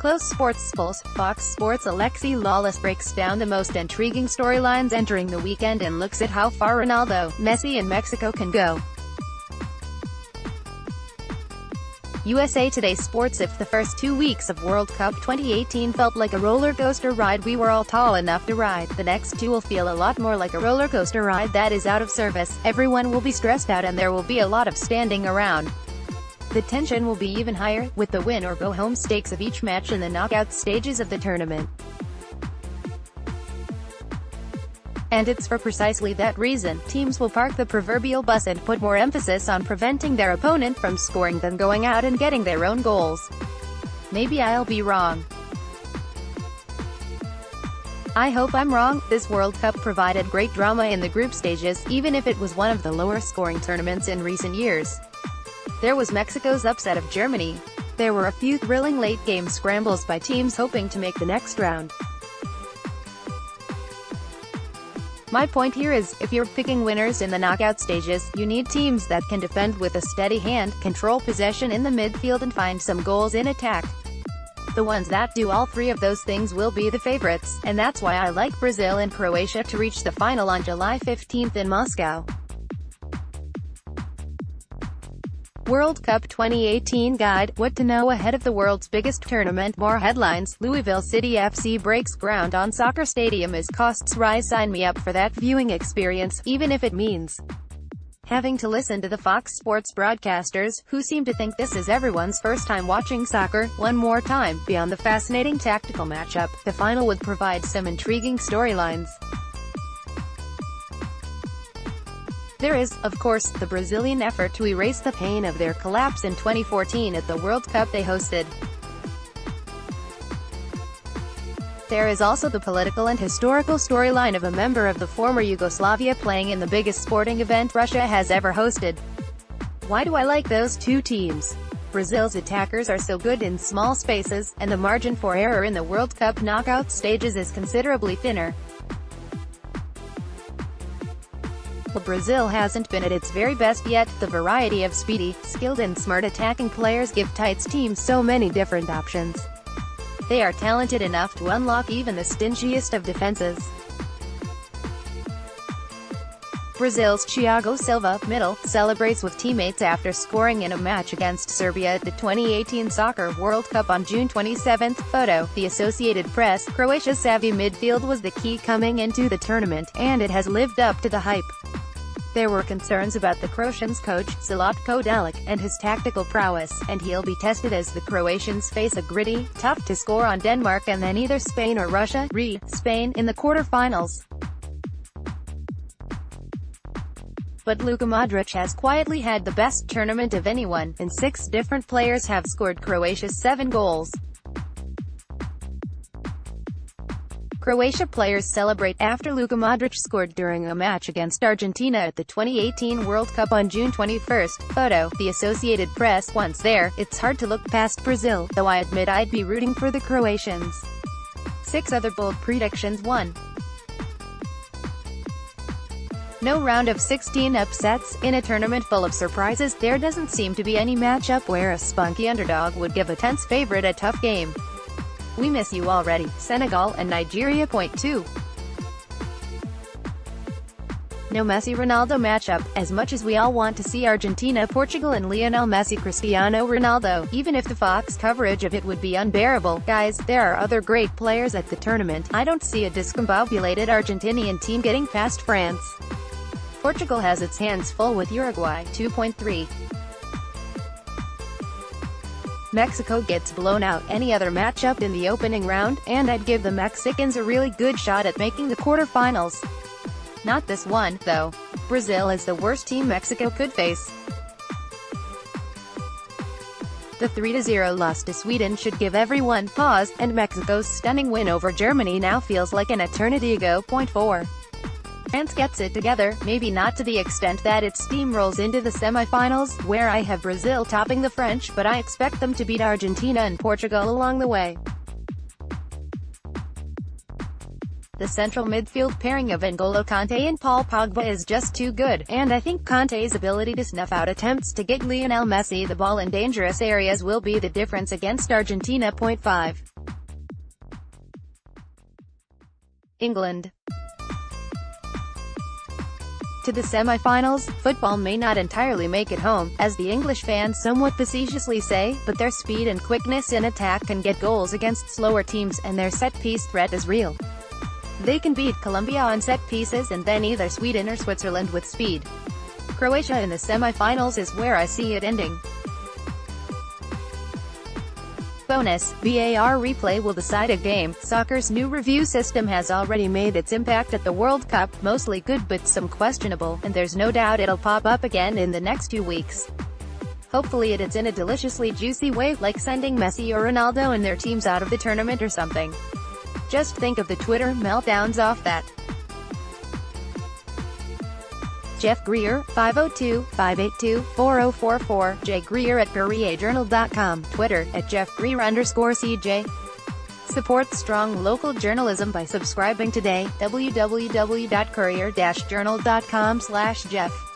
close. SportsPulse, Fox Sports Alexi Lalas breaks down the most intriguing storylines entering the weekend and looks at how far Ronaldo, Messi and Mexico can go. USA Today SportsIf. The first 2 weeks of World Cup 2018 felt like a roller coaster ride we were all tall enough to ride. The next two will feel a lot more like a roller coaster ride that is out of service. Everyone will be stressed out and there will be a lot of standing around. The tension will be even higher, with the win-or-go-home stakes of each match in the knockout stages of the tournament. And it's for precisely that reason, teams will park the proverbial bus and put more emphasis on preventing their opponent from scoring than going out and getting their own goals. Maybe I'll be wrong. I hope I'm wrong. This World Cup provided great drama in the group stages, even if it was one of the lower-scoring tournaments in recent years. There was Mexico's upset of Germany. There were a few thrilling late-game scrambles by teams hoping to make the next round. My point here is, if you're picking winners in the knockout stages, you need teams that can defend with a steady hand, control possession in the midfield and find some goals in attack. The ones that do all three of those things will be the favorites, and that's why I like Brazil and Croatia to reach the final on July 15 in Moscow. World Cup 2018 Guide, What to Know Ahead of the World's Biggest Tournament. More headlines. Louisville City FC breaks ground on soccer stadium as costs rise. Sign me up for that viewing experience, even if it means having to listen to the Fox Sports broadcasters, who seem to think this is everyone's first time watching soccer. One more time. Beyond the fascinating tactical matchup, the final would provide some intriguing storylines. There is, of course, the Brazilian effort to erase the pain of their collapse in 2014 at the World Cup they hosted. There is also the political and historical storyline of a member of the former Yugoslavia playing in the biggest sporting event Russia has ever hosted. Why do I like those two teams? Brazil's attackers are so good in small spaces, and the margin for error in the World Cup knockout stages is considerably thinner. Brazil hasn't been at its very best yet. The variety of speedy, skilled and smart attacking players give tight teams so many different options. They are talented enough to unlock even the stingiest of defenses. Brazil's Thiago Silva, middle, celebrates with teammates after scoring in a match against Serbia at the 2018 Soccer World Cup on June 27. Photo, The Associated Press. Croatia's savvy midfield was the key coming into the tournament, and it has lived up to the hype. There were concerns about the Croatians' coach, Zlatko Dalic, and his tactical prowess, and he'll be tested as the Croatians face a gritty, tough-to-score on Denmark and then either Spain or Russia, Spain, in the quarter-finals. But Luka Modric has quietly had the best tournament of anyone, and 6 different players have scored Croatia's 7 goals. Croatia players celebrate after Luka Modric scored during a match against Argentina at the 2018 World Cup on June 21. Photo, The Associated Press. Once there, it's hard to look past Brazil, though I admit I'd be rooting for the Croatians. 6 other bold predictions. 1. No round of 16 upsets. In a tournament full of surprises, there doesn't seem to be any matchup where a spunky underdog would give a tense favorite a tough game. We miss you already. Senegal and Nigeria. 2. No Messi-Ronaldo matchup. As much as we all want to see Argentina, Portugal and Lionel Messi Cristiano Ronaldo, even if the Fox coverage of it would be unbearable, guys, there are other great players at the tournament. I don't see a discombobulated Argentinian team getting past France. Portugal has its hands full with Uruguay. 2.3. Mexico gets blown out any other matchup in the opening round, and I'd give the Mexicans a really good shot at making the quarterfinals. Not this one, though. Brazil is the worst team Mexico could face. The 3-0 loss to Sweden should give everyone pause, and Mexico's stunning win over Germany now feels like an eternity ago. 4. France gets it together, maybe not to the extent that it steamrolls into the semifinals, where I have Brazil topping the French, but I expect them to beat Argentina and Portugal along the way. The central midfield pairing of N'Golo Kanté and Paul Pogba is just too good, and I think Kanté's ability to snuff out attempts to get Lionel Messi the ball in dangerous areas will be the difference against Argentina. 5. England. To the semi-finals, football may not entirely make it home, as the English fans somewhat facetiously say, but their speed and quickness in attack can get goals against slower teams, and their set-piece threat is real. They can beat Colombia on set pieces and then either Sweden or Switzerland with speed. Croatia in the semi-finals is where I see it ending. Bonus, VAR replay will decide a game. Soccer's new review system has already made its impact at the World Cup, mostly good but some questionable, and there's no doubt it'll pop up again in the next 2 weeks. Hopefully it's in a deliciously juicy way, like sending Messi or Ronaldo and their teams out of the tournament or something. Just think of the Twitter meltdowns off that. Jeff Greer, 502-582-4044, J. Greer at CourierJournal.com, Twitter, at @JeffGreer_CJ. Support strong local journalism by subscribing today, www.courier-journal.com/Jeff.